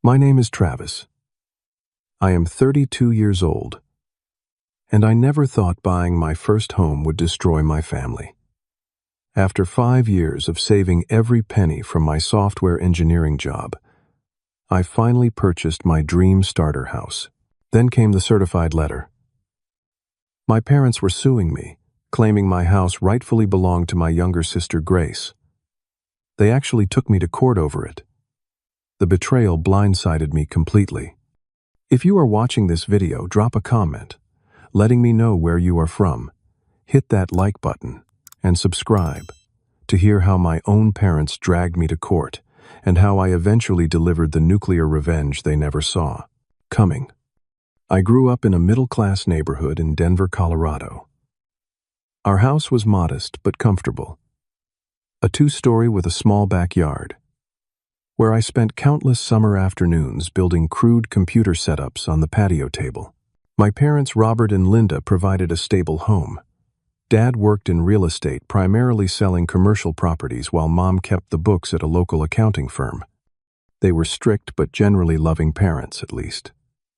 My name is Travis. I am 32 years old, and I never thought buying my first home would destroy my family. After 5 years of saving every penny from my software engineering job, I finally purchased my dream starter house. Then came the certified letter. My parents were suing me, claiming my house rightfully belonged to my younger sister Grace. They actually took me to court over it. The betrayal blindsided me completely. If you are watching this video, drop a comment, letting me know where you are from. Hit that like button and subscribe to hear how my own parents dragged me to court and how I eventually delivered the nuclear revenge they never saw coming. I grew up in a middle-class neighborhood in Denver, Colorado. Our house was modest but comfortable. A 2-story with a small backyard, where I spent countless summer afternoons building crude computer setups on the patio table. My parents, Robert and Linda, provided a stable home. Dad worked in real estate, primarily selling commercial properties, while Mom kept the books at a local accounting firm. They were strict but generally loving parents, at least.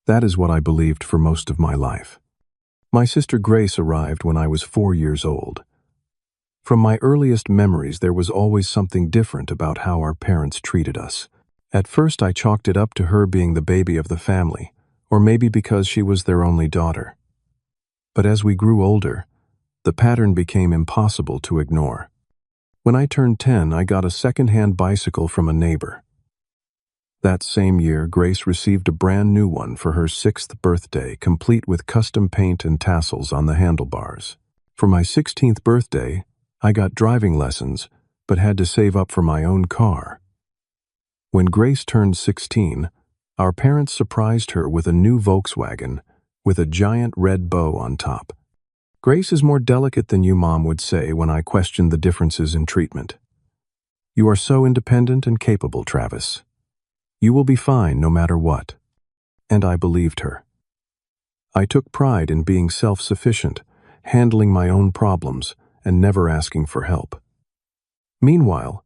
That is what I believed for most of my life. My sister Grace arrived when I was 4 years old. From my earliest memories, there was always something different about how our parents treated us. At first, I chalked it up to her being the baby of the family, or maybe because she was their only daughter. But as we grew older, the pattern became impossible to ignore. When I turned 10, I got a second-hand bicycle from a neighbor. That same year, Grace received a brand new one for her 6th birthday, complete with custom paint and tassels on the handlebars. For my 16th birthday, I got driving lessons, but had to save up for my own car. When Grace turned 16, our parents surprised her with a new Volkswagen with a giant red bow on top. Grace is more delicate than you, Mom would say when I questioned the differences in treatment. You are so independent and capable, Travis. You will be fine no matter what. And I believed her. I took pride in being self-sufficient, handling my own problems, and never asking for help. Meanwhile,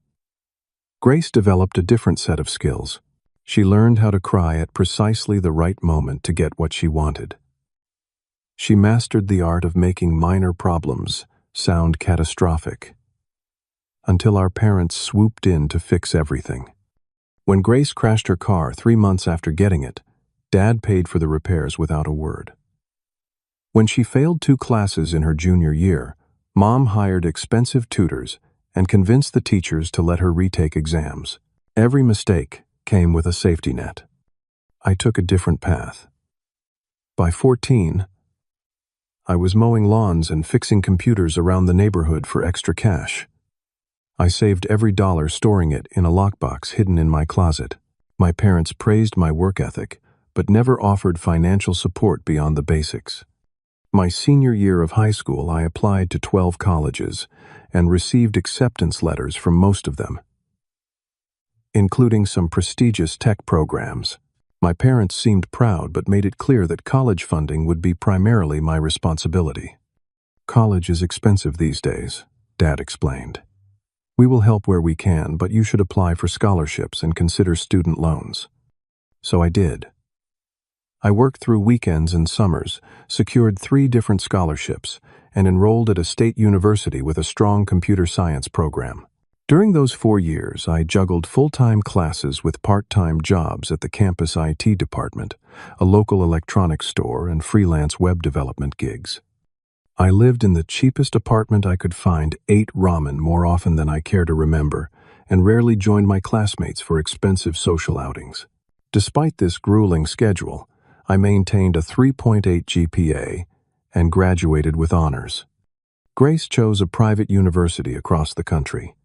Grace developed a different set of skills. She learned how to cry at precisely the right moment to get what she wanted. She mastered the art of making minor problems sound catastrophic, until our parents swooped in to fix everything. When Grace crashed her car 3 months after getting it, Dad paid for the repairs without a word. When she failed 2 classes in her junior year, Mom hired expensive tutors and convinced the teachers to let her retake exams. Every mistake came with a safety net. I took a different path. By 14, I was mowing lawns and fixing computers around the neighborhood for extra cash. I saved every dollar, storing it in a lockbox hidden in my closet. My parents praised my work ethic, but never offered financial support beyond the basics. My senior year of high school, I applied to 12 colleges and received acceptance letters from most of them, including some prestigious tech programs. My parents seemed proud but made it clear that college funding would be primarily my responsibility. College is expensive these days, Dad explained. We will help where we can, but you should apply for scholarships and consider student loans. So I did. I worked through weekends and summers, secured 3 different scholarships, and enrolled at a state university with a strong computer science program. During those 4 years, I juggled full-time classes with part-time jobs at the campus IT department, a local electronics store, and freelance web development gigs. I lived in the cheapest apartment I could find, ate ramen more often than I care to remember, and rarely joined my classmates for expensive social outings. Despite this grueling schedule, I maintained a 3.8 GPA and graduated with honors. Grace chose a private university across the country.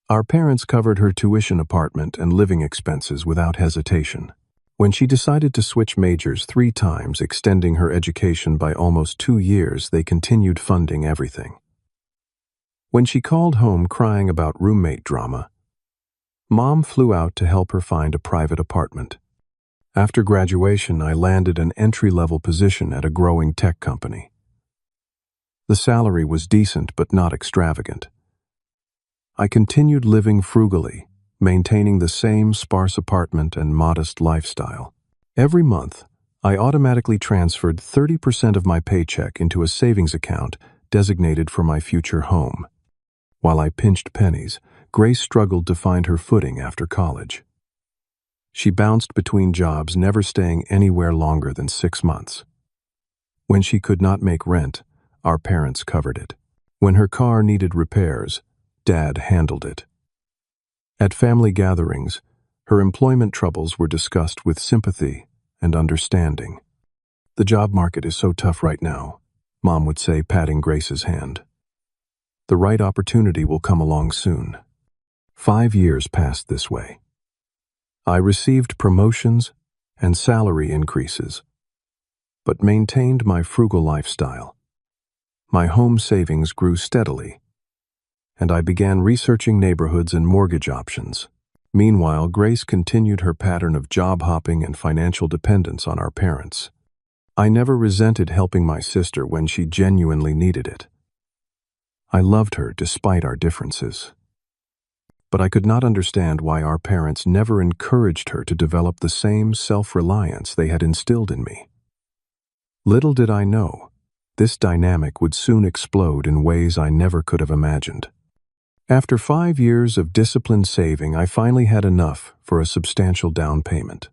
Our parents covered her tuition, apartment, and living expenses without hesitation. When she decided to switch majors 3 times, extending her education by almost 2 years, they continued funding everything. When she called home crying about roommate drama, Mom flew out to help her find a private apartment. After graduation, I landed an entry-level position at a growing tech company. The salary was decent but not extravagant. I continued living frugally, maintaining the same sparse apartment and modest lifestyle. Every month, I automatically transferred 30% of my paycheck into a savings account designated for my future home. While I pinched pennies, Grace struggled to find her footing after college. She bounced between jobs, never staying anywhere longer than 6 months. When she could not make rent, our parents covered it. When her car needed repairs, Dad handled it. At family gatherings, her employment troubles were discussed with sympathy and understanding. "The job market is so tough right now," Mom would say, patting Grace's hand. "The right opportunity will come along soon." 5 years passed this way. I received promotions and salary increases, but maintained my frugal lifestyle. My home savings grew steadily, and I began researching neighborhoods and mortgage options. Meanwhile, Grace continued her pattern of job hopping and financial dependence on our parents. I never resented helping my sister when she genuinely needed it. I loved her despite our differences. But I could not understand why our parents never encouraged her to develop the same self-reliance they had instilled in me. Little did I know, this dynamic would soon explode in ways I never could have imagined. After 5 years of disciplined saving, I finally had enough for a substantial down payment.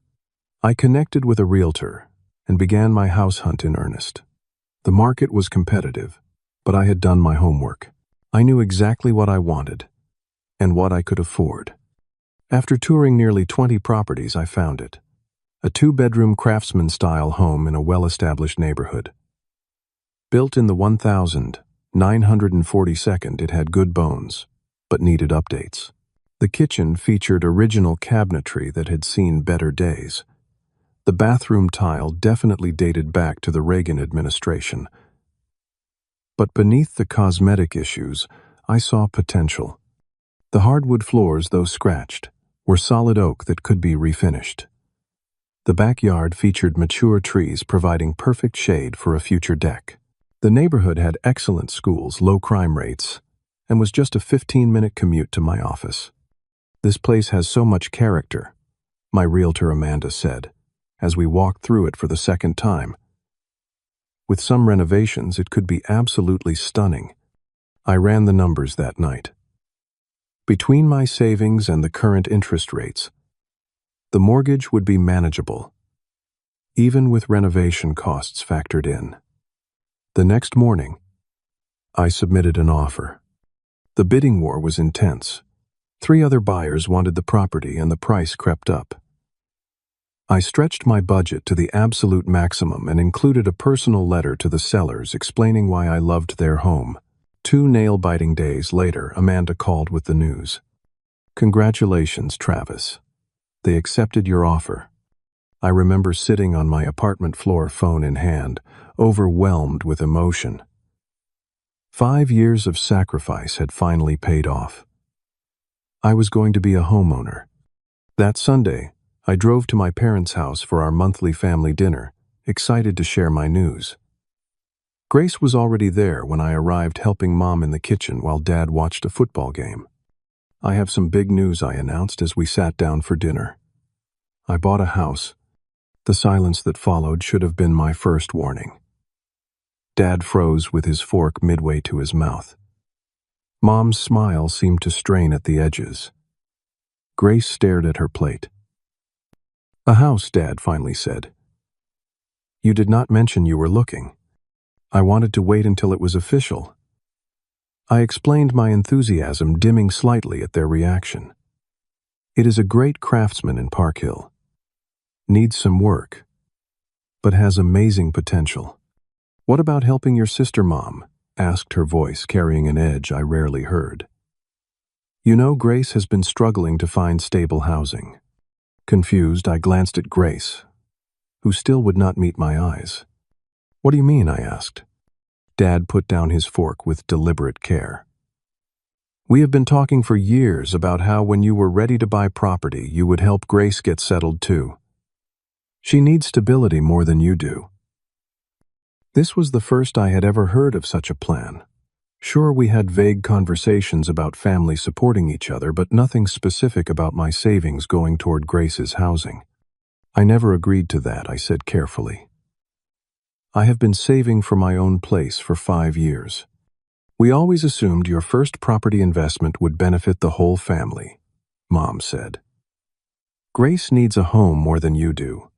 I connected with a realtor and began my house hunt in earnest. The market was competitive, but I had done my homework. I knew exactly what I wanted and what I could afford. After touring nearly 20 properties, I found it. A 2-bedroom craftsman-style home in a well-established neighborhood. Built in the 1942, it had good bones, but needed updates. The kitchen featured original cabinetry that had seen better days. The bathroom tile definitely dated back to the Reagan administration. But beneath the cosmetic issues, I saw potential. The hardwood floors, though scratched, were solid oak that could be refinished. The backyard featured mature trees providing perfect shade for a future deck. The neighborhood had excellent schools, low crime rates, and was just a 15-minute commute to my office. "This place has so much character," my realtor Amanda said, as we walked through it for the second time. "With some renovations, it could be absolutely stunning." I ran the numbers that night. Between my savings and the current interest rates, the mortgage would be manageable, even with renovation costs factored in. The next morning, I submitted an offer. The bidding war was intense. 3 other buyers wanted the property, and the price crept up. I stretched my budget to the absolute maximum and included a personal letter to the sellers explaining why I loved their home. 2 nail-biting days later, Amanda called with the news. "Congratulations, Travis. They accepted your offer." I remember sitting on my apartment floor, phone in hand, overwhelmed with emotion. 5 years of sacrifice had finally paid off. I was going to be a homeowner. That Sunday, I drove to my parents' house for our monthly family dinner, excited to share my news. Grace was already there when I arrived, helping Mom in the kitchen while Dad watched a football game. "I have some big news," I announced as we sat down for dinner. "I bought a house." The silence that followed should have been my first warning. Dad froze with his fork midway to his mouth. Mom's smile seemed to strain at the edges. Grace stared at her plate. "A house," Dad finally said. "You did not mention you were looking." I wanted to wait until it was official. I explained my enthusiasm, dimming slightly at their reaction. "It is a great craftsman in Park Hill. Needs some work, but has amazing potential." "What about helping your sister, Mom?" asked her voice, carrying an edge I rarely heard. "You know, Grace has been struggling to find stable housing." Confused, I glanced at Grace, who still would not meet my eyes. "What do you mean?" I asked. Dad put down his fork with deliberate care. "We have been talking for years about how when you were ready to buy property, you would help Grace get settled too. She needs stability more than you do." This was the first I had ever heard of such a plan. Sure, we had vague conversations about family supporting each other, but nothing specific about my savings going toward Grace's housing. I never agreed to that, I said carefully. I have been saving for my own place for 5 years. We always assumed your first property investment would benefit the whole family, Mom said. Grace needs a home more than you do.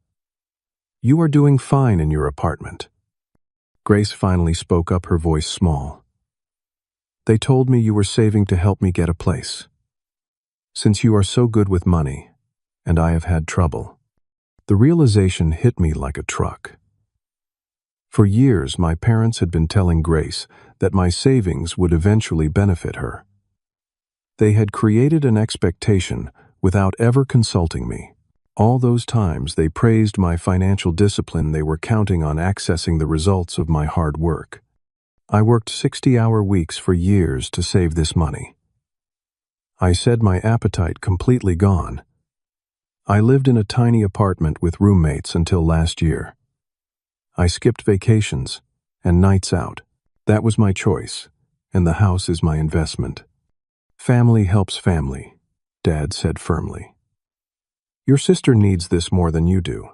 You are doing fine in your apartment. Grace finally spoke up, her voice small. They told me you were saving to help me get a place. Since you are so good with money, and I have had trouble. The realization hit me like a truck. For years, my parents had been telling Grace that my savings would eventually benefit her. They had created an expectation without ever consulting me. All those times they praised my financial discipline, they were counting on accessing the results of my hard work. I worked 60-hour weeks for years to save this money. I said my appetite completely gone. I lived in a tiny apartment with roommates until last year. I skipped vacations and nights out. That was my choice, and the house is my investment. Family helps family, Dad said firmly. Your sister needs this more than you do.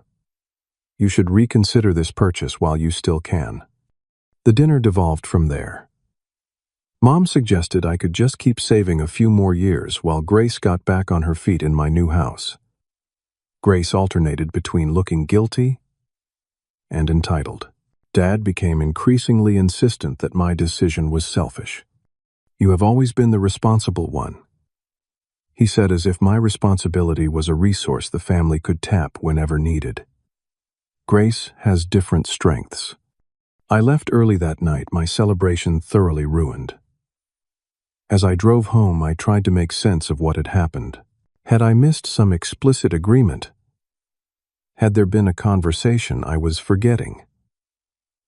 You should reconsider this purchase while you still can. The dinner devolved from there. Mom suggested I could just keep saving a few more years while Grace got back on her feet in my new house. Grace alternated between looking guilty and entitled. Dad became increasingly insistent that my decision was selfish. You have always been the responsible one, he said, as if my responsibility was a resource the family could tap whenever needed. Grace has different strengths. I left early that night, my celebration thoroughly ruined. As I drove home, I tried to make sense of what had happened. Had I missed some explicit agreement? Had there been a conversation I was forgetting?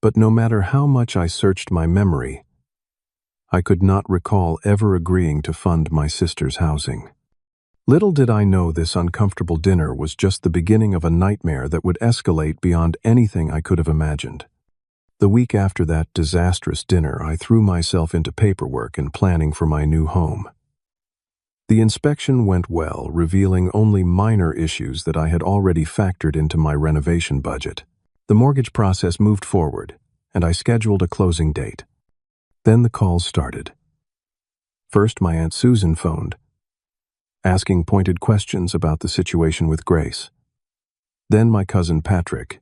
But no matter how much I searched my memory, I could not recall ever agreeing to fund my sister's housing. Little did I know this uncomfortable dinner was just the beginning of a nightmare that would escalate beyond anything I could have imagined. The week after that disastrous dinner, I threw myself into paperwork and planning for my new home. The inspection went well, revealing only minor issues that I had already factored into my renovation budget. The mortgage process moved forward, and I scheduled a closing date. Then the calls started. First, my Aunt Susan phoned, asking pointed questions about the situation with Grace. Then my cousin Patrick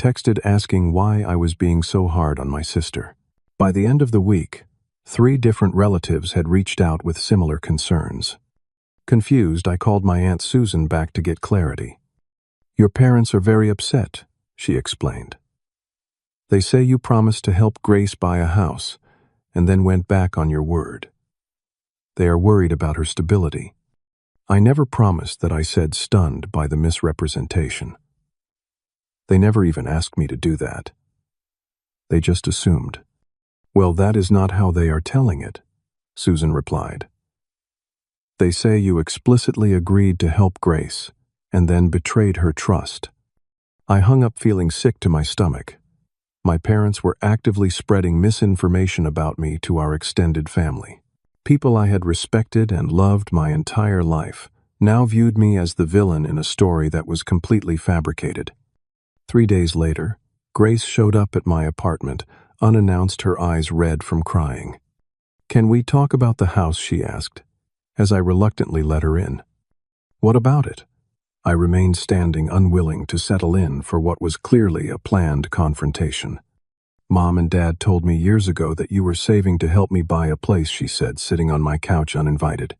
texted asking why I was being so hard on my sister. By the end of the week, 3 different relatives had reached out with similar concerns. Confused, I called my Aunt Susan back to get clarity. Your parents are very upset, she explained. They say you promised to help Grace buy a house and then went back on your word. They are worried about her stability. I never promised that, I said, stunned by the misrepresentation. They never even asked me to do that. They just assumed. Well, that is not how they are telling it, Susan replied. They say you explicitly agreed to help Grace and then betrayed her trust. I hung up feeling sick to my stomach. My parents were actively spreading misinformation about me to our extended family. People I had respected and loved my entire life now viewed me as the villain in a story that was completely fabricated. 3 days later, Grace showed up at my apartment, unannounced, her eyes red from crying. Can we talk about the house, she asked, as I reluctantly let her in. What about it? I remained standing, unwilling to settle in for what was clearly a planned confrontation. Mom and Dad told me years ago that you were saving to help me buy a place, she said, sitting on my couch uninvited.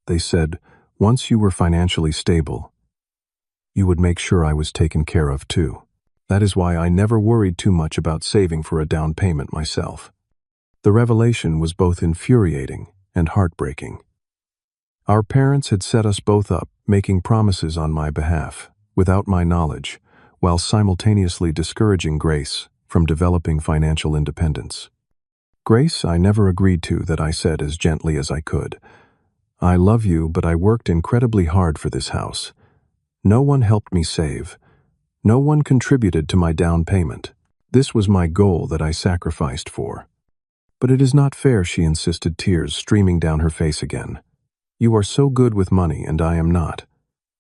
They said, once you were financially stable, you would make sure I was taken care of too. That is why I never worried too much about saving for a down payment myself. The revelation was both infuriating and heartbreaking. Our parents had set us both up, making promises on my behalf, without my knowledge, while simultaneously discouraging Grace from developing financial independence. Grace, I never agreed to that, I said as gently as I could. I love you, but I worked incredibly hard for this house. No one helped me save. No one contributed to my down payment. This was my goal that I sacrificed for. "But it is not fair," she insisted, tears streaming down her face again. "You are so good with money, and I am not.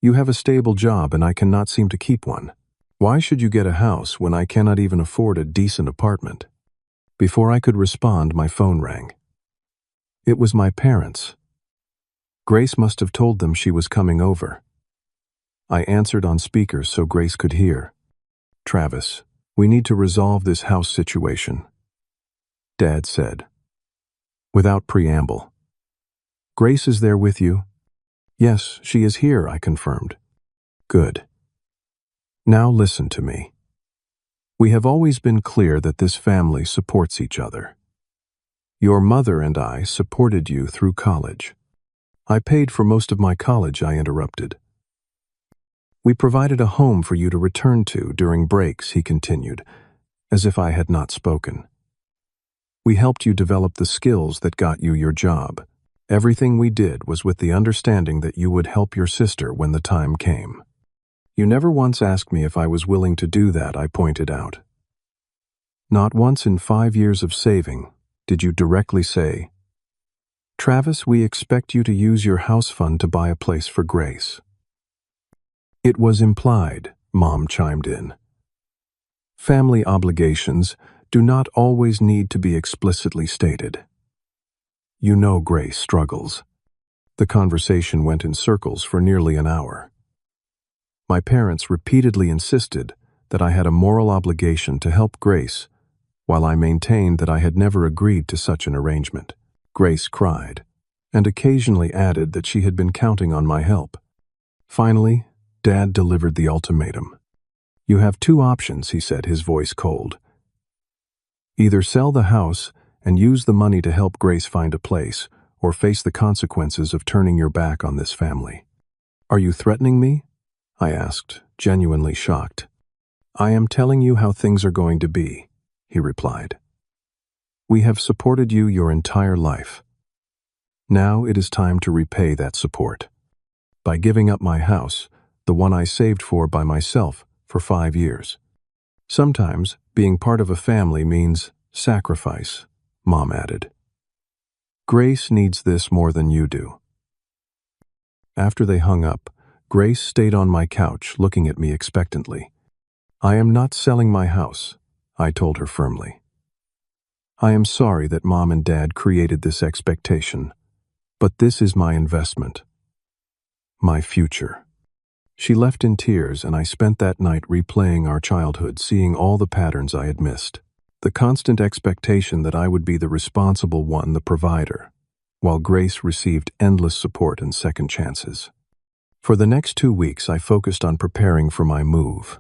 You have a stable job, and I cannot seem to keep one. Why should you get a house when I cannot even afford a decent apartment?" Before I could respond, my phone rang. It was my parents. Grace must have told them she was coming over. I answered on speaker so Grace could hear. "Travis, we need to resolve this house situation," Dad said. Without preamble. "Grace is there with you?" "Yes, she is here," I confirmed. "Good. Now listen to me. We have always been clear that this family supports each other. Your mother and I supported you through college." "I paid for most of my college," I interrupted. "We provided a home for you to return to during breaks," he continued, as if I had not spoken. "We helped you develop the skills that got you your job. Everything we did was with the understanding that you would help your sister when the time came. You never once asked me if I was willing to do that," I pointed out. "Not once in 5 years of saving did you directly say, 'Travis, we expect you to use your house fund to buy a place for Grace.'" "It was implied," Mom chimed in. "Family obligations do not always need to be explicitly stated. You know Grace struggles." The conversation went in circles for nearly an hour. My parents repeatedly insisted that I had a moral obligation to help Grace, while I maintained that I had never agreed to such an arrangement. Grace cried, and occasionally added that she had been counting on my help. Finally, Dad delivered the ultimatum. "You have 2 options," he said, his voice cold. "Either sell the house and use the money to help Grace find a place, or face the consequences of turning your back on this family." "Are you threatening me?" I asked, genuinely shocked. "I am telling you how things are going to be," he replied. "We have supported you your entire life. Now it is time to repay that support. By giving up my house, the one I saved for by myself for 5 years. Sometimes being part of a family means sacrifice," Mom added. "Grace needs this more than you do." After they hung up, Grace stayed on my couch looking at me expectantly. "I am not selling my house," I told her firmly. "I am sorry that Mom and Dad created this expectation, but this is my investment. My future." She left in tears, and I spent that night replaying our childhood, seeing all the patterns I had missed. The constant expectation that I would be the responsible one, the provider, while Grace received endless support and second chances. For the next 2 weeks, I focused on preparing for my move.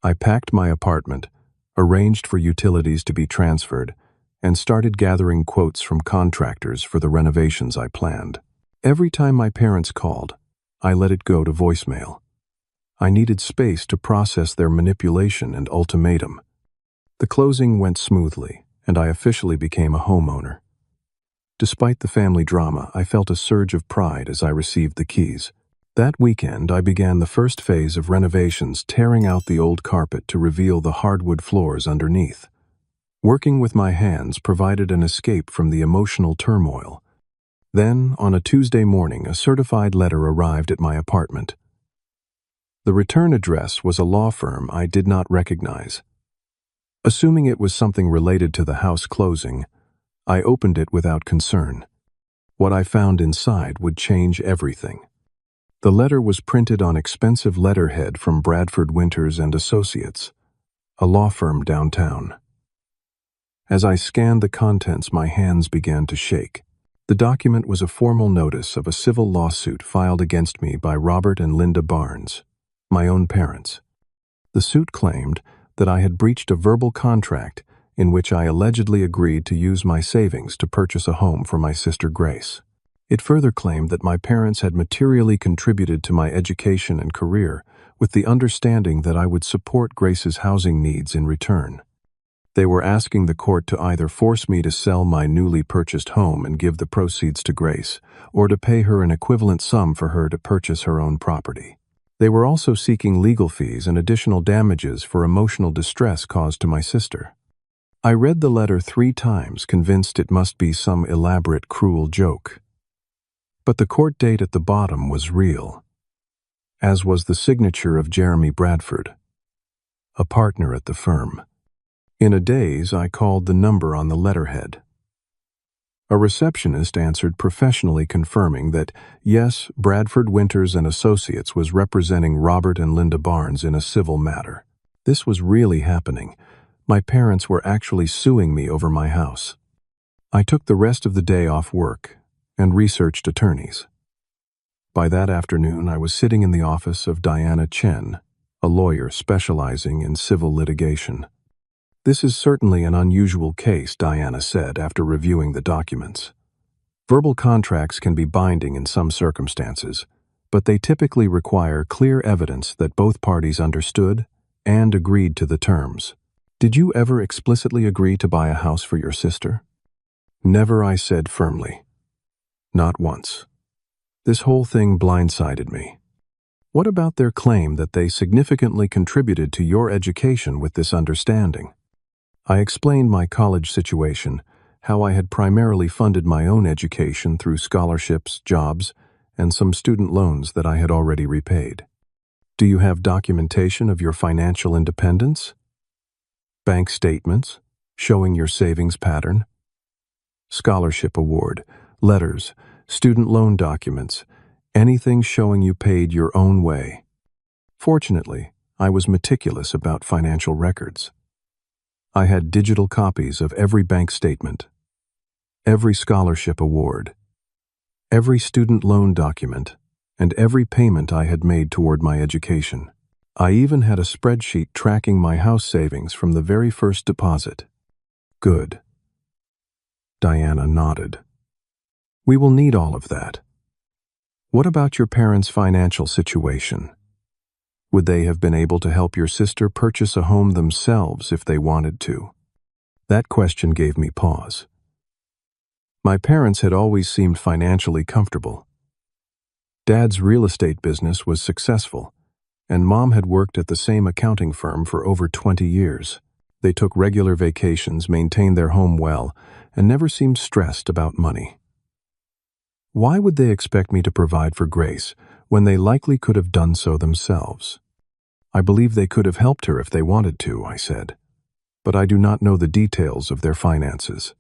I packed my apartment, arranged for utilities to be transferred, and started gathering quotes from contractors for the renovations I planned. Every time my parents called, I let it go to voicemail. I needed space to process their manipulation and ultimatum. The closing went smoothly, and I officially became a homeowner. Despite the family drama, I felt a surge of pride as I received the keys. That weekend, I began the first phase of renovations, tearing out the old carpet to reveal the hardwood floors underneath. Working with my hands provided an escape from the emotional turmoil. Then, on a Tuesday morning, a certified letter arrived at my apartment. The return address was a law firm I did not recognize. Assuming it was something related to the house closing, I opened it without concern. What I found inside would change everything. The letter was printed on expensive letterhead from Bradford Winters and Associates, a law firm downtown. As I scanned the contents, my hands began to shake. The document was a formal notice of a civil lawsuit filed against me by Robert and Linda Barnes, my own parents. The suit claimed that I had breached a verbal contract in which I allegedly agreed to use my savings to purchase a home for my sister Grace. It further claimed that my parents had materially contributed to my education and career, with the understanding that I would support Grace's housing needs in return. They were asking the court to either force me to sell my newly purchased home and give the proceeds to Grace, or to pay her an equivalent sum for her to purchase her own property. They were also seeking legal fees and additional damages for emotional distress caused to my sister. I read the letter 3 times, convinced it must be some elaborate, cruel joke. But the court date at the bottom was real, as was the signature of Jeremy Bradford, a partner at the firm. In a daze, I called the number on the letterhead. A receptionist answered professionally, confirming that, yes, Bradford Winters and Associates was representing Robert and Linda Barnes in a civil matter. This was really happening. My parents were actually suing me over my house. I took the rest of the day off work and researched attorneys. By that afternoon, I was sitting in the office of Diana Chen, a lawyer specializing in civil litigation. "This is certainly an unusual case," Diana said after reviewing the documents. "Verbal contracts can be binding in some circumstances, but they typically require clear evidence that both parties understood and agreed to the terms. Did you ever explicitly agree to buy a house for your sister?" "Never," I said firmly. "Not once." This whole thing blindsided me. "What about their claim that they significantly contributed to your education with this understanding?" I explained my college situation, how I had primarily funded my own education through scholarships, jobs, and some student loans that I had already repaid. "Do you have documentation of your financial independence? Bank statements showing your savings pattern? Scholarship award, letters, student loan documents, anything showing you paid your own way?" Fortunately, I was meticulous about financial records. I had digital copies of every bank statement, every scholarship award, every student loan document, and every payment I had made toward my education. I even had a spreadsheet tracking my house savings from the very first deposit. "Good." Diana nodded. "We will need all of that. What about your parents' financial situation? Would they have been able to help your sister purchase a home themselves if they wanted to?" That question gave me pause. My parents had always seemed financially comfortable. Dad's real estate business was successful, and Mom had worked at the same accounting firm for over 20 years. They took regular vacations, maintained their home well, and never seemed stressed about money. Why would they expect me to provide for Grace when they likely could have done so themselves? "I believe they could have helped her if they wanted to," I said, "but I do not know the details of their finances."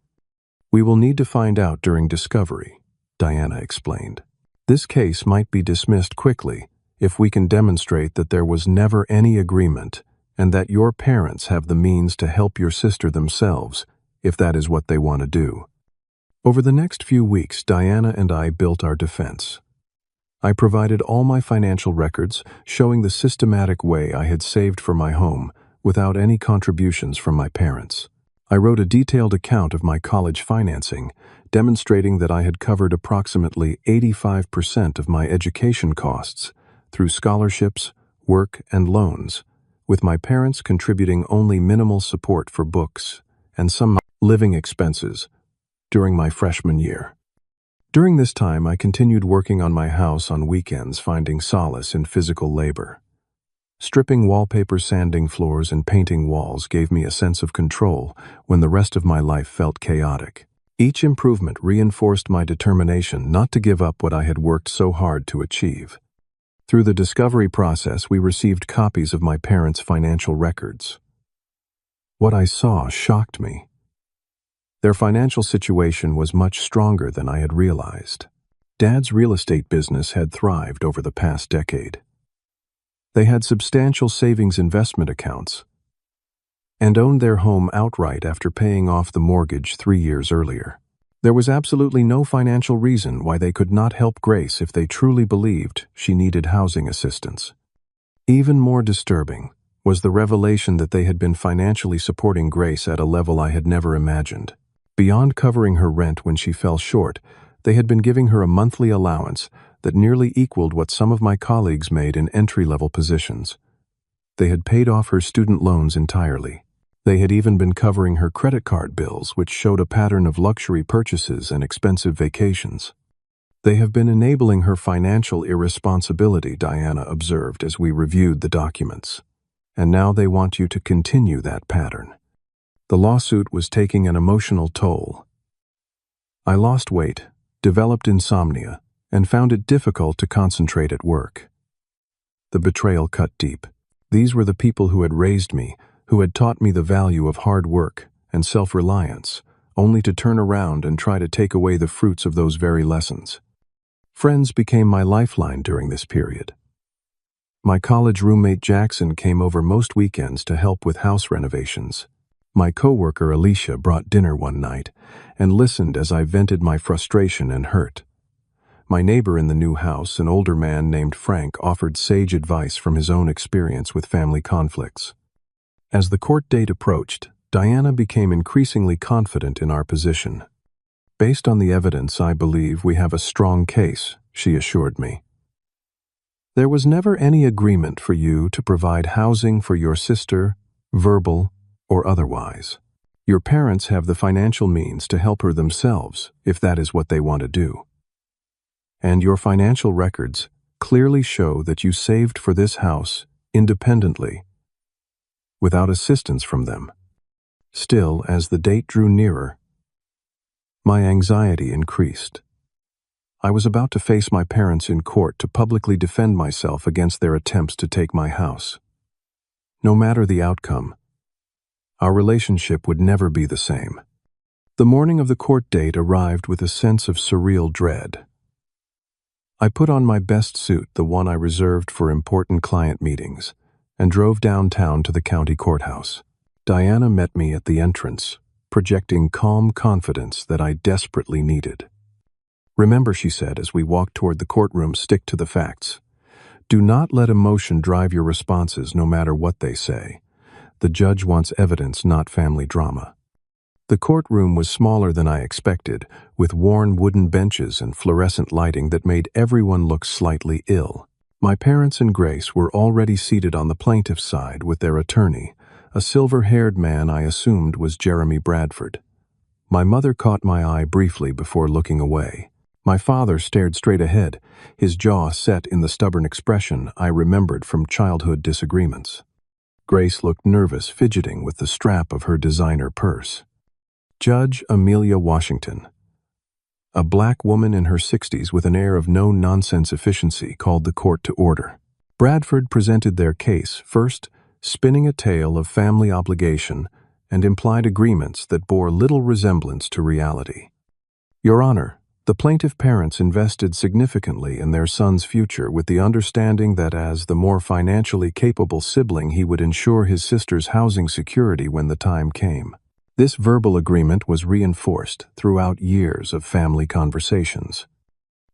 "We will need to find out during discovery," Diana explained. "This case might be dismissed quickly if we can demonstrate that there was never any agreement and that your parents have the means to help your sister themselves if that is what they want to do." Over the next few weeks, Diana and I built our defense. I provided all my financial records showing the systematic way I had saved for my home without any contributions from my parents. I wrote a detailed account of my college financing, demonstrating that I had covered approximately 85% of my education costs through scholarships, work, and loans, with my parents contributing only minimal support for books and some living expenses during my freshman year. During this time, I continued working on my house on weekends, finding solace in physical labor. Stripping wallpaper, sanding floors, and painting walls gave me a sense of control when the rest of my life felt chaotic. Each improvement reinforced my determination not to give up what I had worked so hard to achieve. Through the discovery process, we received copies of my parents' financial records. What I saw shocked me. Their financial situation was much stronger than I had realized. Dad's real estate business had thrived over the past decade. They had substantial savings investment accounts and owned their home outright after paying off the mortgage 3 years earlier. There was absolutely no financial reason why they could not help Grace if they truly believed she needed housing assistance. Even more disturbing was the revelation that they had been financially supporting Grace at a level I had never imagined. Beyond covering her rent when she fell short, they had been giving her a monthly allowance that nearly equaled what some of my colleagues made in entry-level positions. They had paid off her student loans entirely. They had even been covering her credit card bills, which showed a pattern of luxury purchases and expensive vacations. "They have been enabling her financial irresponsibility," Diana observed as we reviewed the documents. "And now they want you to continue that pattern." The lawsuit was taking an emotional toll. I lost weight, developed insomnia, and found it difficult to concentrate at work. The betrayal cut deep. These were the people who had raised me, who had taught me the value of hard work and self-reliance, only to turn around and try to take away the fruits of those very lessons. Friends became my lifeline during this period. My college roommate Jackson came over most weekends to help with house renovations. My coworker Alicia brought dinner one night and listened as I vented my frustration and hurt. My neighbor in the new house, an older man named Frank, offered sage advice from his own experience with family conflicts. As the court date approached, Diana became increasingly confident in our position. "Based on the evidence, I believe we have a strong case," she assured me. "There was never any agreement for you to provide housing for your sister, verbal or otherwise. Your parents have the financial means to help her themselves if that is what they want to do. And your financial records clearly show that you saved for this house independently, without assistance from them." Still, as the date drew nearer, my anxiety increased. I was about to face my parents in court to publicly defend myself against their attempts to take my house. No matter the outcome, our relationship would never be the same. The morning of the court date arrived with a sense of surreal dread. I put on my best suit, the one I reserved for important client meetings, and drove downtown to the county courthouse. Diana met me at the entrance, projecting calm confidence that I desperately needed. "Remember," she said as we walked toward the courtroom, "stick to the facts. Do not let emotion drive your responses no matter what they say. The judge wants evidence, not family drama." The courtroom was smaller than I expected, with worn wooden benches and fluorescent lighting that made everyone look slightly ill. My parents and Grace were already seated on the plaintiff's side with their attorney, a silver-haired man I assumed was Jeremy Bradford. My mother caught my eye briefly before looking away. My father stared straight ahead, his jaw set in the stubborn expression I remembered from childhood disagreements. Grace looked nervous, fidgeting with the strap of her designer purse. Judge Amelia Washington, a black woman in her 60s with an air of no-nonsense efficiency, called the court to order. Bradford presented their case, first spinning a tale of family obligation and implied agreements that bore little resemblance to reality. "Your Honor, the plaintiff parents invested significantly in their son's future with the understanding that as the more financially capable sibling he would ensure his sister's housing security when the time came. This verbal agreement was reinforced throughout years of family conversations."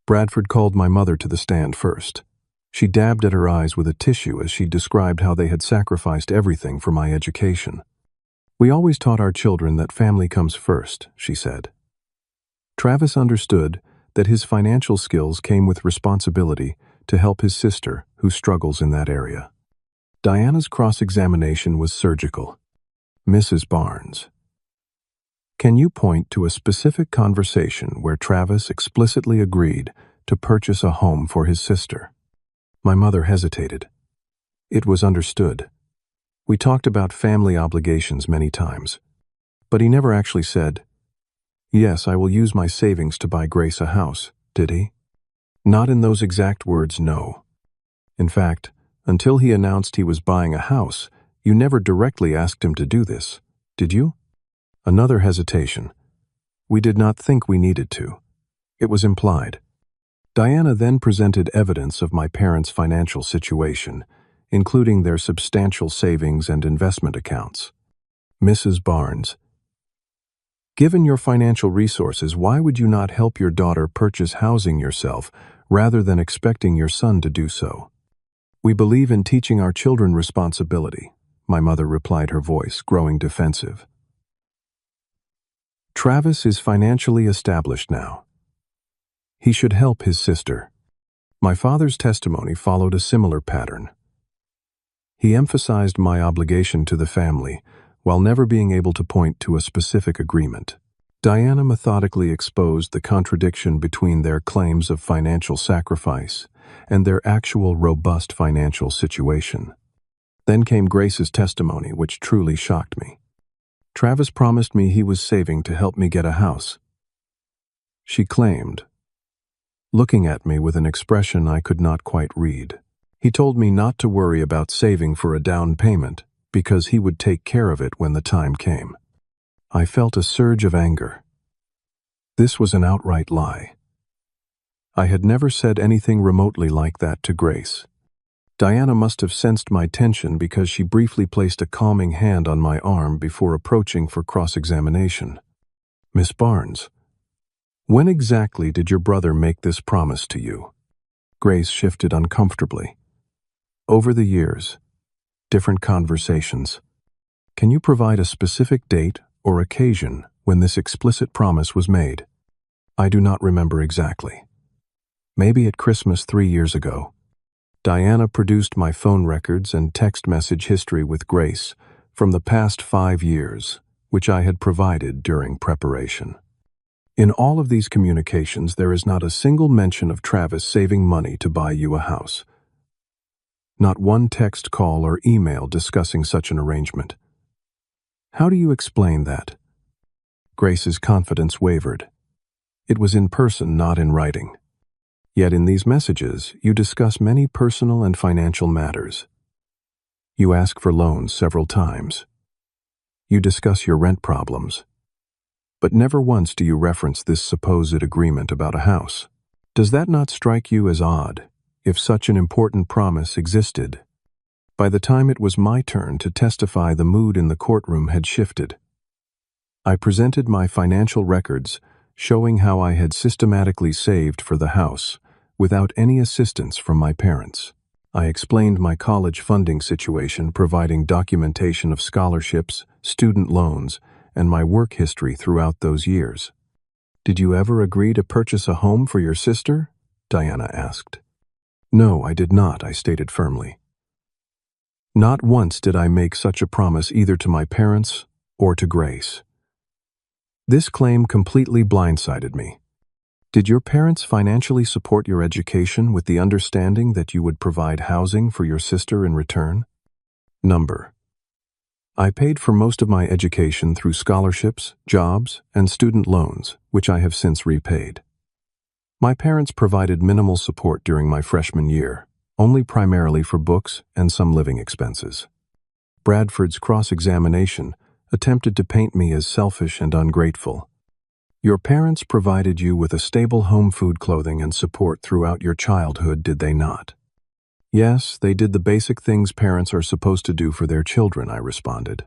Bradford called my mother to the stand first. She dabbed at her eyes with a tissue as she described how they had sacrificed everything for my education. "We always taught our children that family comes first," she said. Travis understood that his financial skills came with responsibility to help his sister, who struggles in that area. Diana's cross-examination was surgical. "Mrs. Barnes, can you point to a specific conversation where Travis explicitly agreed to purchase a home for his sister?" My mother hesitated. "It was understood. We talked about family obligations many times, but he never actually said, 'Yes, I will use my savings to buy Grace a house,' did he?" "Not in those exact words, no. In fact, until he announced he was buying a house, you never directly asked him to do this, did you?" Another hesitation. "We did not think we needed to. It was implied." Diana then presented evidence of my parents' financial situation, including their substantial savings and investment accounts. "Mrs. Barnes, given your financial resources, why would you not help your daughter purchase housing yourself rather than expecting your son to do so?" "We believe in teaching our children responsibility," my mother replied, her voice growing defensive. "Travis is financially established now. He should help his sister." My father's testimony followed a similar pattern. He emphasized my obligation to the family, while never being able to point to a specific agreement. Diana methodically exposed the contradiction between their claims of financial sacrifice and their actual robust financial situation. Then came Grace's testimony, which truly shocked me. Travis promised me he was saving to help me get a house, she claimed, looking at me with an expression I could not quite read. He told me not to worry about saving for a down payment because he would take care of it when the time came. I felt a surge of anger. This was an outright lie. I had never said anything remotely like that to Grace. Diana must have sensed my tension because she briefly placed a calming hand on my arm before approaching for cross-examination. Miss Barnes, when exactly did your brother make this promise to you? Grace shifted uncomfortably. Over the years, different conversations. Can you provide a specific date or occasion when this explicit promise was made? I do not remember exactly. Maybe at Christmas 3 years ago. Diana produced my phone records and text message history with Grace from the past 5 years, which I had provided during preparation. In all of these communications, there is not a single mention of Travis saving money to buy you a house. Not one text, call, or email discussing such an arrangement. How do you explain that? Grace's confidence wavered. It was in person, not in writing. Yet in these messages, you discuss many personal and financial matters. You ask for loans several times. You discuss your rent problems. But never once do you reference this supposed agreement about a house. Does that not strike you as odd, if such an important promise existed? By the time it was my turn to testify, the mood in the courtroom had shifted. I presented my financial records, showing how I had systematically saved for the house, without any assistance from my parents. I explained my college funding situation, providing documentation of scholarships, student loans, and my work history throughout those years. Did you ever agree to purchase a home for your sister? Diana asked. No, I did not, I stated firmly. Not once did I make such a promise either to my parents or to Grace. This claim completely blindsided me. Did your parents financially support your education with the understanding that you would provide housing for your sister in return? Number. I paid for most of my education through scholarships, jobs, and student loans, which I have since repaid. My parents provided minimal support during my freshman year, only primarily for books and some living expenses. Bradford's cross-examination attempted to paint me as selfish and ungrateful. Your parents provided you with a stable home, food, clothing, and support throughout your childhood, did they not? Yes, they did the basic things parents are supposed to do for their children, I responded.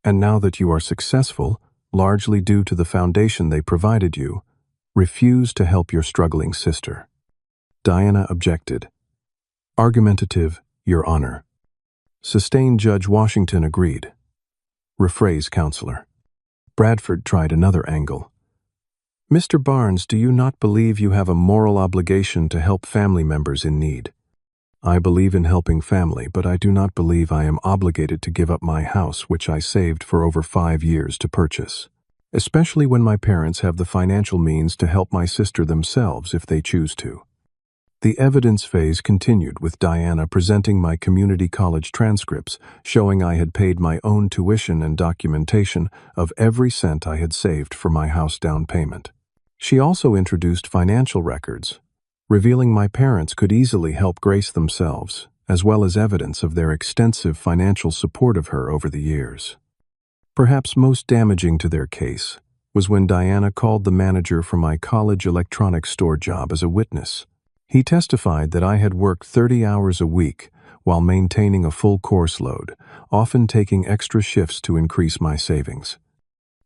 And now that you are successful, largely due to the foundation they provided you, refuse to help your struggling sister. Diana objected. Argumentative, Your Honor. Sustained Judge Washington agreed. Rephrase, Counselor. Bradford tried another angle. Mr. Barnes, do you not believe you have a moral obligation to help family members in need? I believe in helping family, but I do not believe I am obligated to give up my house, which I saved for over 5 years to purchase, especially when my parents have the financial means to help my sister themselves if they choose to. The evidence phase continued, with Diana presenting my community college transcripts showing I had paid my own tuition and documentation of every cent I had saved for my house down payment. She also introduced financial records, revealing my parents could easily help Grace themselves, as well as evidence of their extensive financial support of her over the years. Perhaps most damaging to their case was when Diana called the manager for my college electronics store job as a witness. He testified that I had worked 30 hours a week while maintaining a full course load, often taking extra shifts to increase my savings.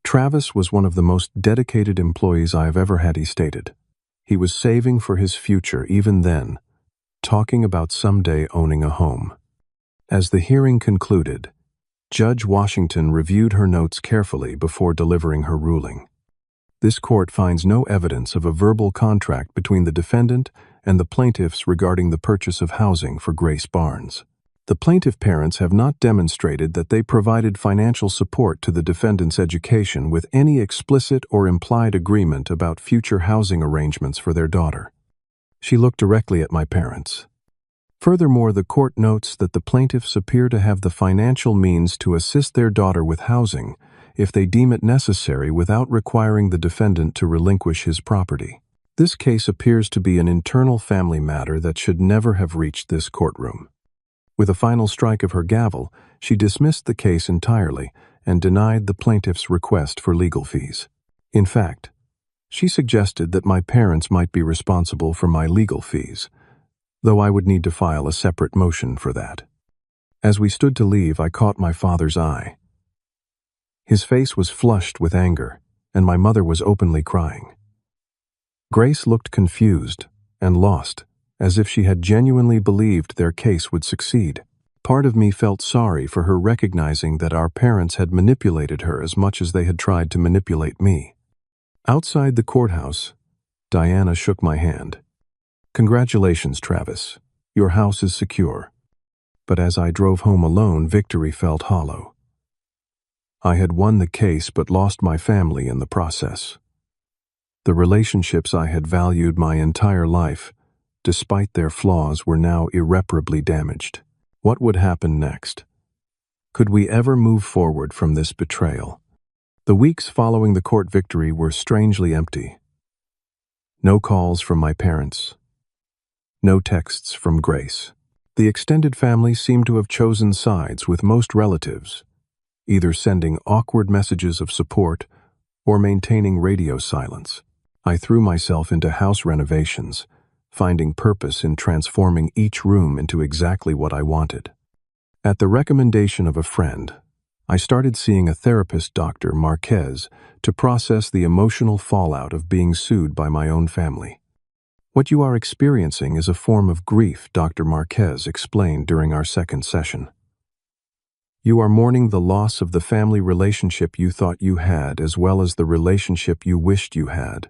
Travis was one of the most dedicated employees I have ever had, he stated. He was saving for his future even then, talking about someday owning a home. As the hearing concluded, Judge Washington reviewed her notes carefully before delivering her ruling. This court finds no evidence of a verbal contract between the defendant and the plaintiffs regarding the purchase of housing for Grace Barnes. The plaintiff parents have not demonstrated that they provided financial support to the defendant's education with any explicit or implied agreement about future housing arrangements for their daughter. She looked directly at my parents. Furthermore, the court notes that the plaintiffs appear to have the financial means to assist their daughter with housing if they deem it necessary without requiring the defendant to relinquish his property. This case appears to be an internal family matter that should never have reached this courtroom. With a final strike of her gavel, she dismissed the case entirely and denied the plaintiff's request for legal fees. In fact, she suggested that my parents might be responsible for my legal fees, though I would need to file a separate motion for that. As we stood to leave, I caught my father's eye. His face was flushed with anger, and my mother was openly crying. Grace looked confused and lost, as if she had genuinely believed their case would succeed. Part of me felt sorry for her, recognizing that our parents had manipulated her as much as they had tried to manipulate me. Outside the courthouse, Diana shook my hand. "Congratulations, Travis. Your house is secure." But as I drove home alone, victory felt hollow. I had won the case but lost my family in the process. The relationships I had valued my entire life, despite their flaws, were now irreparably damaged. What would happen next? Could we ever move forward from this betrayal? The weeks following the court victory were strangely empty. No calls from my parents. No texts from Grace. The extended family seemed to have chosen sides, with most relatives either sending awkward messages of support or maintaining radio silence. I threw myself into house renovations, finding purpose in transforming each room into exactly what I wanted. At the recommendation of a friend, I started seeing a therapist, Dr. Marquez, to process the emotional fallout of being sued by my own family. "What you are experiencing is a form of grief," Dr. Marquez explained during our second session. "You are mourning the loss of the family relationship you thought you had, as well as the relationship you wished you had."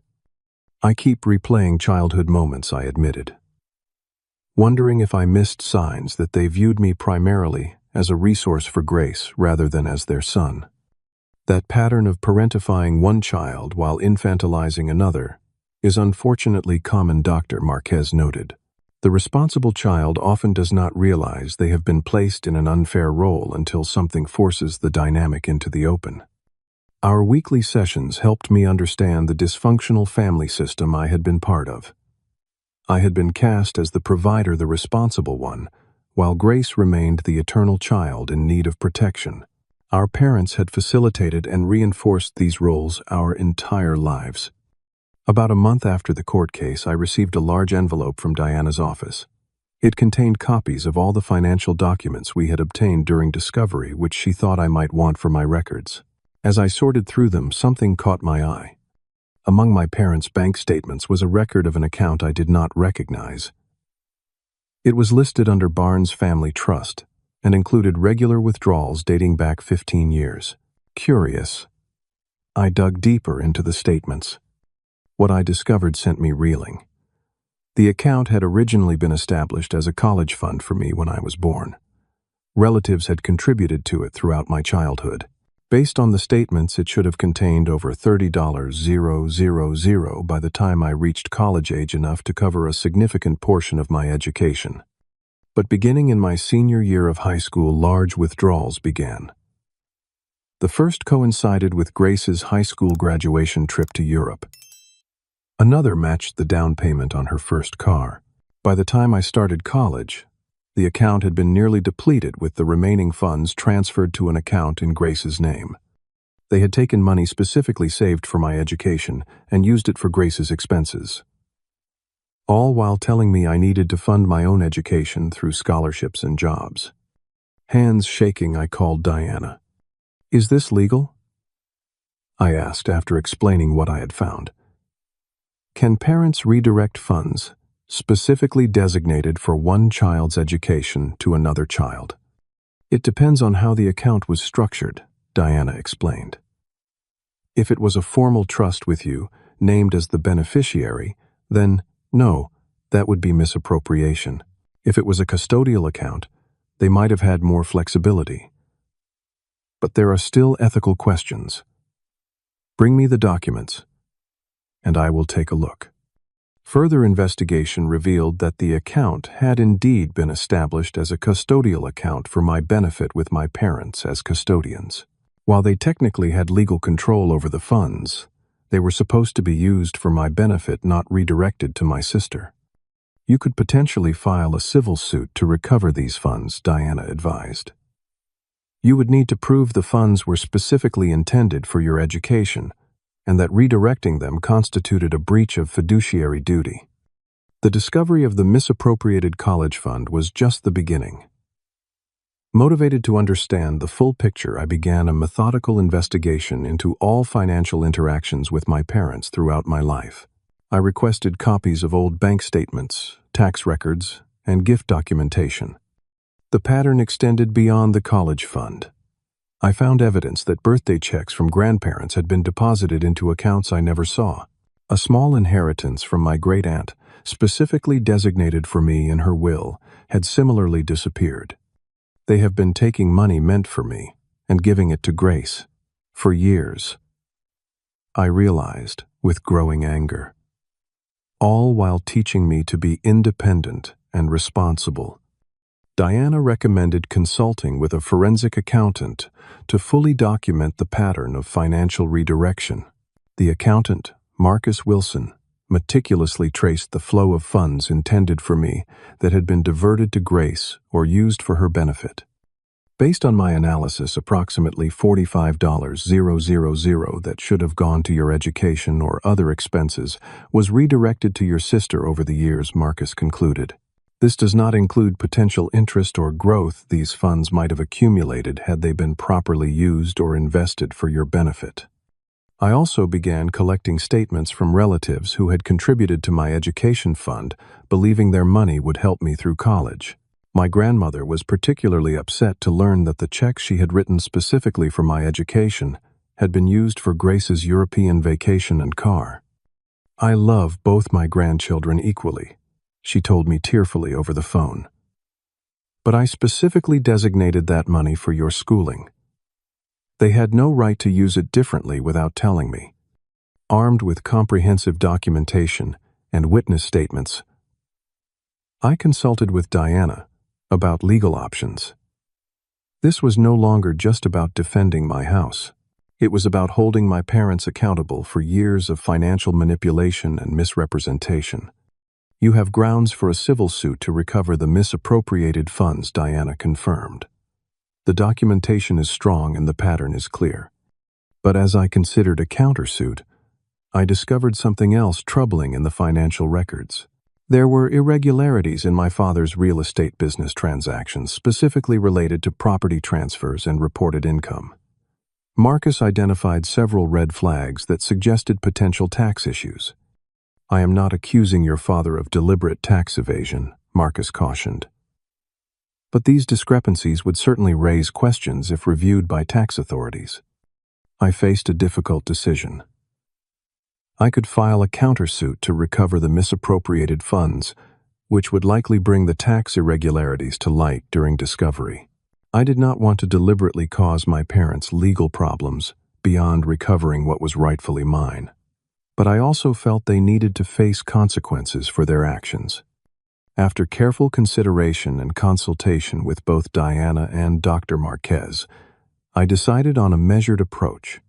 I keep replaying childhood moments, I admitted, wondering if I missed signs that they viewed me primarily as a resource for Grace rather than as their son. That pattern of parentifying one child while infantilizing another is unfortunately common, Dr. Marquez noted. The responsible child often does not realize they have been placed in an unfair role until something forces the dynamic into the open. Our weekly sessions helped me understand the dysfunctional family system I had been part of. I had been cast as the provider, the responsible one, while Grace remained the eternal child in need of protection. Our parents had facilitated and reinforced these roles our entire lives. About a month after the court case, I received a large envelope from Diana's office. It contained copies of all the financial documents we had obtained during discovery, which she thought I might want for my records. As I sorted through them, something caught my eye. Among my parents' bank statements was a record of an account I did not recognize. It was listed under Barnes Family Trust and included regular withdrawals dating back 15 years. Curious, I dug deeper into the statements. What I discovered sent me reeling. The account had originally been established as a college fund for me when I was born. Relatives had contributed to it throughout my childhood. Based on the statements, it should have contained over $30,000 by the time I reached college age, enough to cover a significant portion of my education. But beginning in my senior year of high school, large withdrawals began. The first coincided with Grace's high school graduation trip to Europe. Another matched the down payment on her first car. By the time I started college, the account had been nearly depleted, with the remaining funds transferred to an account in Grace's name. They had taken money specifically saved for my education and used it for Grace's expenses, all while telling me I needed to fund my own education through scholarships and jobs. Hands shaking, I called Diana. "Is this legal?" I asked after explaining what I had found. "Can parents redirect funds specifically designated for one child's education to another child?" "It depends on how the account was structured," Diana explained. "If it was a formal trust with you, named as the beneficiary, then no, that would be misappropriation. If it was a custodial account, they might have had more flexibility. But there are still ethical questions. Bring me the documents, and I will take a look." Further investigation revealed that the account had indeed been established as a custodial account for my benefit, with my parents as custodians. While they technically had legal control over the funds, they were supposed to be used for my benefit, not redirected to my sister. You could potentially file a civil suit to recover these funds, Diana advised. You would need to prove the funds were specifically intended for your education, and that redirecting them constituted a breach of fiduciary duty. The discovery of the misappropriated college fund was just the beginning. Motivated to understand the full picture, I began a methodical investigation into all financial interactions with my parents throughout my life. I requested copies of old bank statements, tax records, and gift documentation. The pattern extended beyond the college fund. I found evidence that birthday checks from grandparents had been deposited into accounts I never saw. A small inheritance from my great-aunt, specifically designated for me in her will, had similarly disappeared. They have been taking money meant for me and giving it to Grace for years. I realized, with growing anger. All while teaching me to be independent and responsible. Diana recommended consulting with a forensic accountant to fully document the pattern of financial redirection. The accountant, Marcus Wilson, meticulously traced the flow of funds intended for me that had been diverted to Grace or used for her benefit. Based on my analysis, approximately $45,000 that should have gone to your education or other expenses was redirected to your sister over the years, Marcus concluded. This does not include potential interest or growth these funds might have accumulated had they been properly used or invested for your benefit. I also began collecting statements from relatives who had contributed to my education fund, believing their money would help me through college. My grandmother was particularly upset to learn that the checks she had written specifically for my education had been used for Grace's European vacation and car. I love both my grandchildren equally, she told me tearfully over the phone. But I specifically designated that money for your schooling. They had no right to use it differently without telling me. Armed with comprehensive documentation and witness statements, I consulted with Diana about legal options. This was no longer just about defending my house. It was about holding my parents accountable for years of financial manipulation and misrepresentation. You have grounds for a civil suit to recover the misappropriated funds, Diana confirmed. The documentation is strong and the pattern is clear. But as I considered a countersuit, I discovered something else troubling in the financial records. There were irregularities in my father's real estate business transactions, specifically related to property transfers and reported income. Marcus identified several red flags that suggested potential tax issues. I am not accusing your father of deliberate tax evasion, Marcus cautioned. But these discrepancies would certainly raise questions if reviewed by tax authorities. I faced a difficult decision. I could file a countersuit to recover the misappropriated funds, which would likely bring the tax irregularities to light during discovery. I did not want to deliberately cause my parents legal problems beyond recovering what was rightfully mine. But I also felt they needed to face consequences for their actions. After careful consideration and consultation with both Diana and Dr. Marquez, I decided on a measured approach.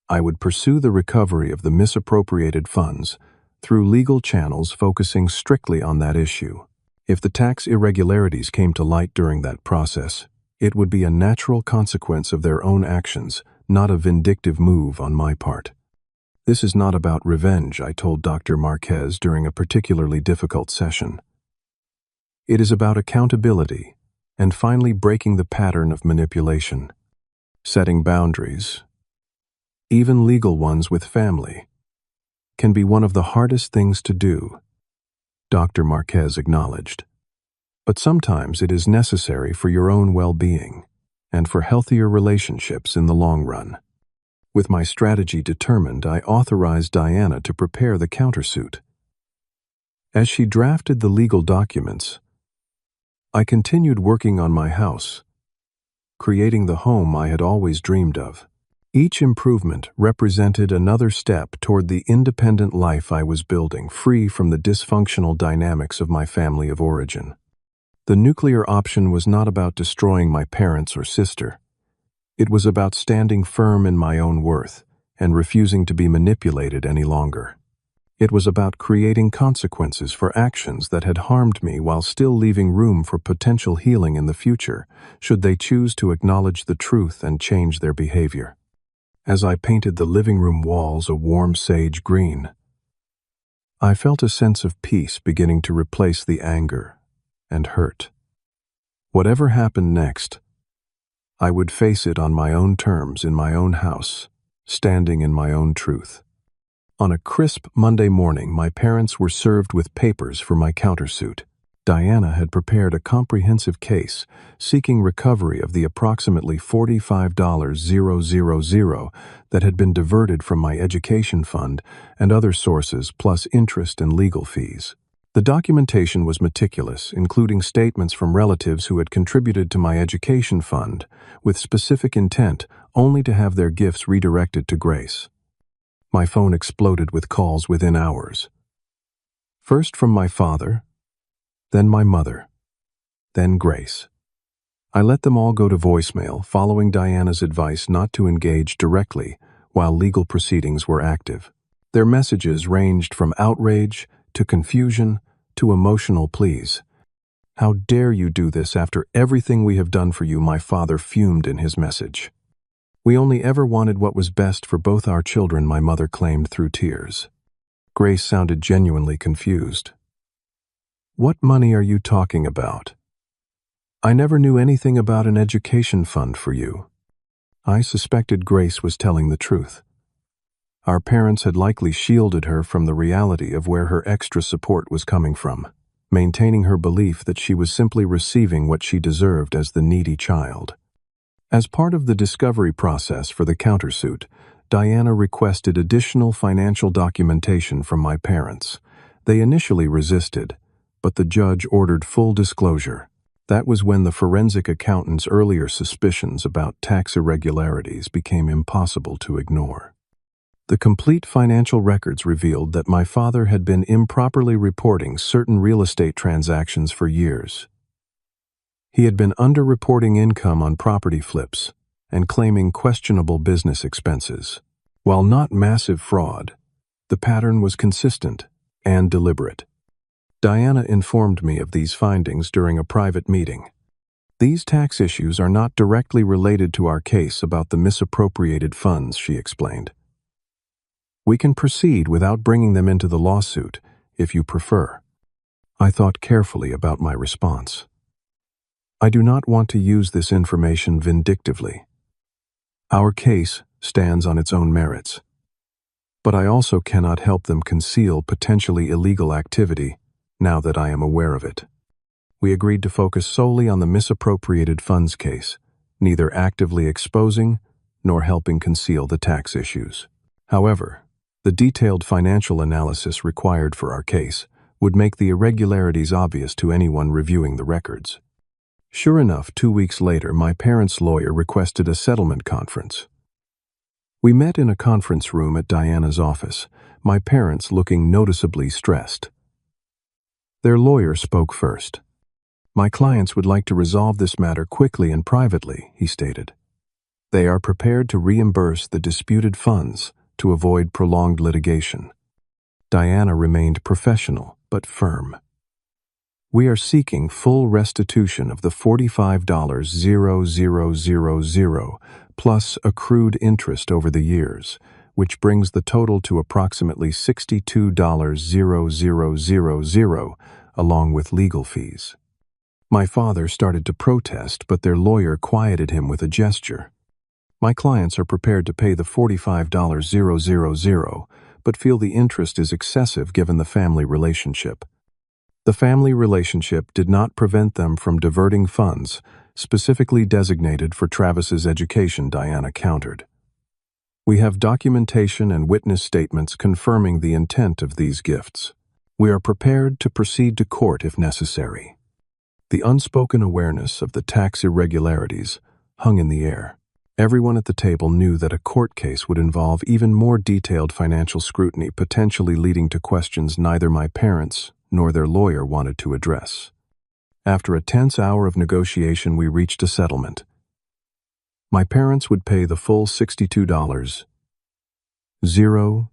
I would pursue the recovery of the misappropriated funds through legal channels focusing strictly on that issue. If the tax irregularities came to light during that process, it would be a natural consequence of their own actions, not a vindictive move on my part. This is not about revenge, I told Dr. Marquez during a particularly difficult session. It is about accountability and finally breaking the pattern of manipulation. Setting boundaries, even legal ones with family, can be one of the hardest things to do, Dr. Marquez acknowledged. But sometimes it is necessary for your own well-being and for healthier relationships in the long run. With my strategy determined, I authorized Diana to prepare the countersuit. As she drafted the legal documents, I continued working on my house, creating the home I had always dreamed of. Each improvement represented another step toward the independent life I was building, free from the dysfunctional dynamics of my family of origin. The nuclear option was not about destroying my parents or sister. It was about standing firm in my own worth and refusing to be manipulated any longer. It was about creating consequences for actions that had harmed me while still leaving room for potential healing in the future, should they choose to acknowledge the truth and change their behavior. As I painted the living room walls a warm sage green, I felt a sense of peace beginning to replace the anger and hurt. Whatever happened next, I would face it on my own terms in my own house, standing in my own truth. On a crisp Monday morning, my parents were served with papers for my countersuit. Diana had prepared a comprehensive case seeking recovery of the approximately $45,000 that had been diverted from my education fund and other sources, plus interest and legal fees. The documentation was meticulous, including statements from relatives who had contributed to my education fund with specific intent only to have their gifts redirected to Grace. My phone exploded with calls within hours. First from my father, then my mother, then Grace. I let them all go to voicemail, following Diana's advice not to engage directly while legal proceedings were active. Their messages ranged from outrage to confusion to emotional pleas. "How dare you do this after everything we have done for you?" my father fumed in his message. "We only ever wanted what was best for both our children," my mother claimed through tears. Grace sounded genuinely confused. "What money are you talking about? I never knew anything about an education fund for you." I suspected Grace was telling the truth. Our parents had likely shielded her from the reality of where her extra support was coming from, maintaining her belief that she was simply receiving what she deserved as the needy child. As part of the discovery process for the countersuit, Diana requested additional financial documentation from my parents. They initially resisted, but the judge ordered full disclosure. That was when the forensic accountant's earlier suspicions about tax irregularities became impossible to ignore. The complete financial records revealed that my father had been improperly reporting certain real estate transactions for years. He had been underreporting income on property flips and claiming questionable business expenses. While not massive fraud, the pattern was consistent and deliberate. Diana informed me of these findings during a private meeting. "These tax issues are not directly related to our case about the misappropriated funds," she explained. "We can proceed without bringing them into the lawsuit, if you prefer." I thought carefully about my response. I do not want to use this information vindictively. Our case stands on its own merits. But I also cannot help them conceal potentially illegal activity now that I am aware of it. We agreed to focus solely on the misappropriated funds case, neither actively exposing nor helping conceal the tax issues. However, the detailed financial analysis required for our case would make the irregularities obvious to anyone reviewing the records. Sure enough, 2 weeks later, my parents' lawyer requested a settlement conference. We met in a conference room at Diana's office, my parents looking noticeably stressed. Their lawyer spoke first. "My clients would like to resolve this matter quickly and privately," he stated. "They are prepared to reimburse the disputed funds to avoid prolonged litigation." Diana remained professional but firm. "We are seeking full restitution of the $45,000 plus accrued interest over the years, which brings the total to approximately $62,000, along with legal fees." My father started to protest, but their lawyer quieted him with a gesture. "My clients are prepared to pay the $45,000, but feel the interest is excessive given the family relationship." The family relationship did not prevent them from diverting funds specifically designated for Travis's education, Diana countered. "We have documentation and witness statements confirming the intent of these gifts. We are prepared to proceed to court if necessary." The unspoken awareness of the tax irregularities hung in the air. Everyone at the table knew that a court case would involve even more detailed financial scrutiny, potentially leading to questions neither my parents nor their lawyer wanted to address. After a tense hour of negotiation, we reached a settlement. My parents would pay the full $62. Zero,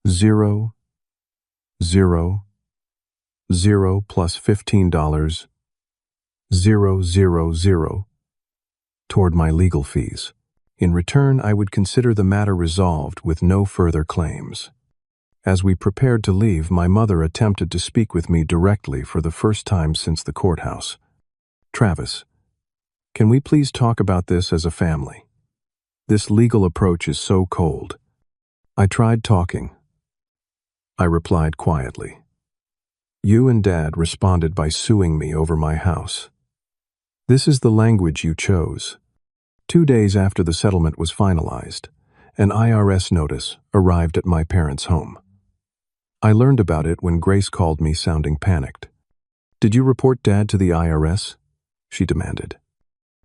zero, zero, zero plus $15, 000, toward my legal fees. In return, I would consider the matter resolved with no further claims. As we prepared to leave, my mother attempted to speak with me directly for the first time since the courthouse. "Travis, can we please talk about this as a family? This legal approach is so cold." I tried talking. I replied quietly. "You and Dad responded by suing me over my house. This is the language you chose." 2 days after the settlement was finalized, an IRS notice arrived at my parents' home. I learned about it when Grace called me sounding panicked. "Did you report Dad to the IRS?" she demanded.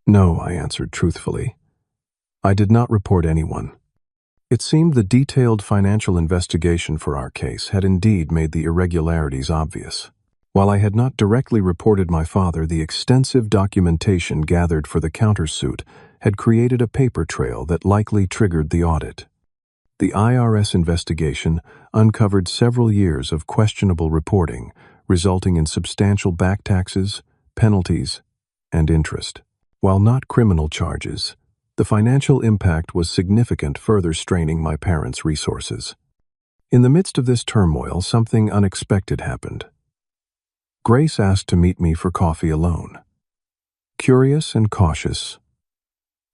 "No," I answered truthfully. "I did not report anyone." It seemed the detailed financial investigation for our case had indeed made the irregularities obvious. While I had not directly reported my father, the extensive documentation gathered for the countersuit had created a paper trail that likely triggered the audit. The IRS investigation uncovered several years of questionable reporting, resulting in substantial back taxes, penalties, and interest. While not criminal charges, the financial impact was significant, further straining my parents' resources. In the midst of this turmoil, something unexpected happened. Grace asked to meet me for coffee alone. Curious and cautious,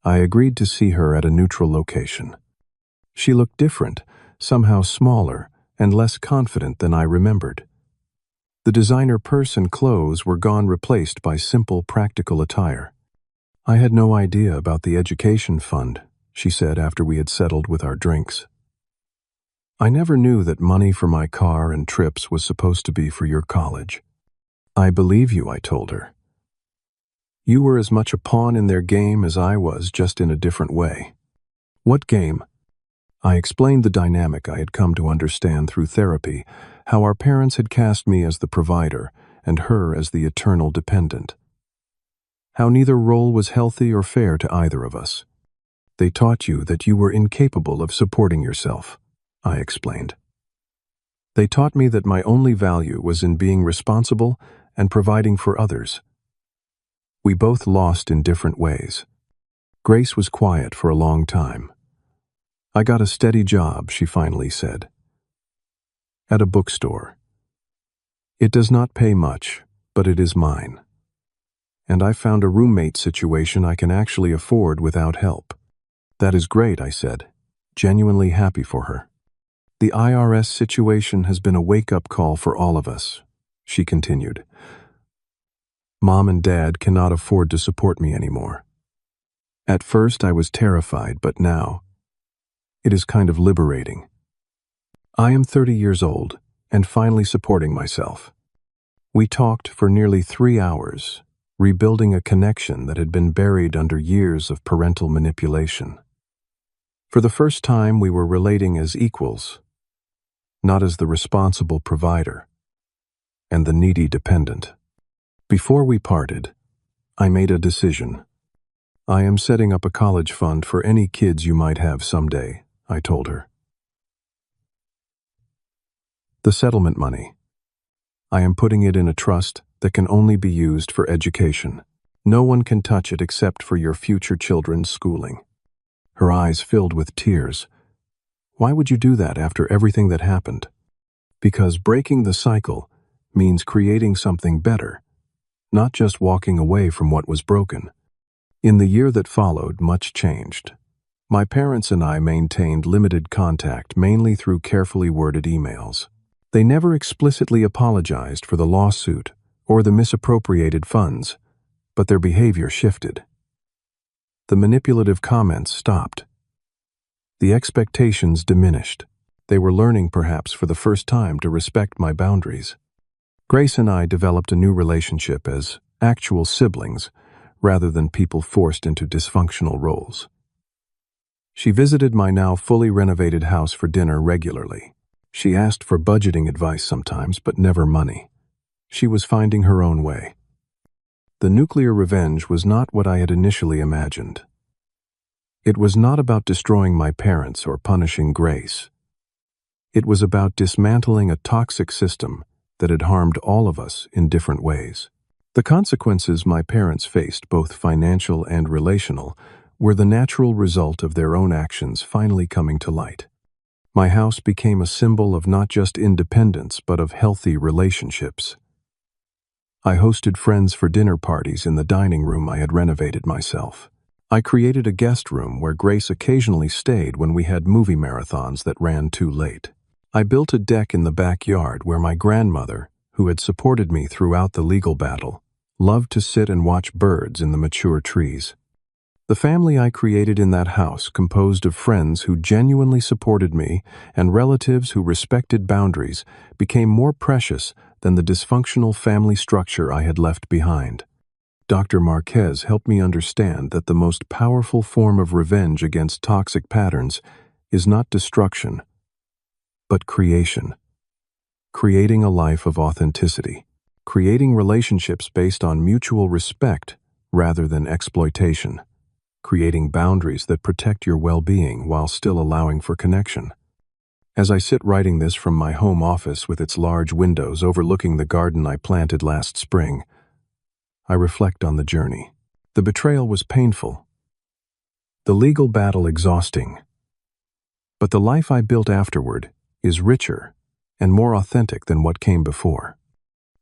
I agreed to see her at a neutral location. She looked different, somehow smaller, and less confident than I remembered. The designer purse and clothes were gone, replaced by simple, practical attire. "I had no idea about the education fund," she said after we had settled with our drinks. "I never knew that money for my car and trips was supposed to be for your college." "I believe you," I told her. "You were as much a pawn in their game as I was, just in a different way." "What game?" I explained the dynamic I had come to understand through therapy, how our parents had cast me as the provider and her as the eternal dependent. How neither role was healthy or fair to either of us. "They taught you that you were incapable of supporting yourself," I explained. "They taught me that my only value was in being responsible and providing for others." We both lost in different ways. Grace was quiet for a long time. "I got a steady job," she finally said. "At a bookstore. It does not pay much, but it is mine. And I found a roommate situation I can actually afford without help." "That is great," I said, genuinely happy for her. "The IRS situation has been a wake-up call for all of us," she continued. "Mom and Dad cannot afford to support me anymore. At first I was terrified, but now it is kind of liberating. I am 30 years old and finally supporting myself." We talked for nearly 3 hours, rebuilding a connection that had been buried under years of parental manipulation. For the first time, we were relating as equals, not as the responsible provider and the needy dependent. Before we parted, I made a decision. "I am setting up a college fund for any kids you might have someday," I told her. "The settlement money. I am putting it in a trust that can only be used for education. No one can touch it except for your future children's schooling." Her eyes filled with tears. "Why would you do that after everything that happened?" "Because breaking the cycle means creating something better, not just walking away from what was broken." In the year that followed, much changed. My parents and I maintained limited contact, mainly through carefully worded emails. They never explicitly apologized for the lawsuit or the misappropriated funds, but their behavior shifted. The manipulative comments stopped. The expectations diminished. They were learning, perhaps for the first time, to respect my boundaries. Grace and I developed a new relationship as actual siblings, rather than people forced into dysfunctional roles. She visited my now fully renovated house for dinner regularly. She asked for budgeting advice sometimes, but never money. She was finding her own way. The nuclear revenge was not what I had initially imagined. It was not about destroying my parents or punishing Grace. It was about dismantling a toxic system that had harmed all of us in different ways. The consequences my parents faced, both financial and relational, were the natural result of their own actions finally coming to light. My house became a symbol of not just independence, but of healthy relationships. I hosted friends for dinner parties in the dining room I had renovated myself. I created a guest room where Grace occasionally stayed when we had movie marathons that ran too late. I built a deck in the backyard where my grandmother, who had supported me throughout the legal battle, loved to sit and watch birds in the mature trees. The family I created in that house, composed of friends who genuinely supported me and relatives who respected boundaries, became more precious than the dysfunctional family structure I had left behind. Dr. Marquez helped me understand that the most powerful form of revenge against toxic patterns is not destruction, but creation. Creating a life of authenticity. Creating relationships based on mutual respect rather than exploitation. Creating boundaries that protect your well-being while still allowing for connection. As I sit writing this from my home office with its large windows overlooking the garden I planted last spring, I reflect on the journey. The betrayal was painful, the legal battle exhausting, but the life I built afterward is richer and more authentic than what came before.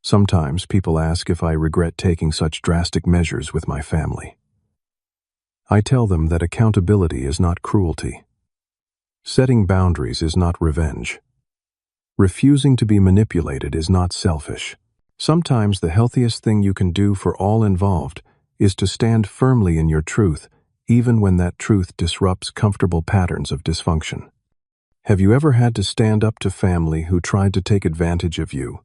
Sometimes people ask if I regret taking such drastic measures with my family. I tell them that accountability is not cruelty. Setting boundaries is not revenge. Refusing to be manipulated is not selfish. Sometimes the healthiest thing you can do for all involved is to stand firmly in your truth, even when that truth disrupts comfortable patterns of dysfunction. Have you ever had to stand up to family who tried to take advantage of you?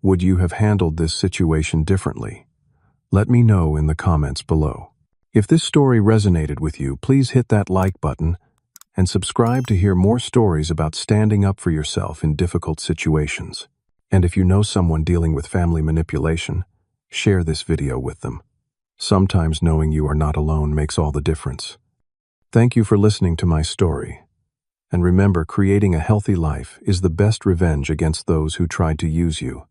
Would you have handled this situation differently? Let me know in the comments below. If this story resonated with you, please hit that like button and subscribe to hear more stories about standing up for yourself in difficult situations. And if you know someone dealing with family manipulation, share this video with them. Sometimes knowing you are not alone makes all the difference. Thank you for listening to my story. And remember, creating a healthy life is the best revenge against those who tried to use you.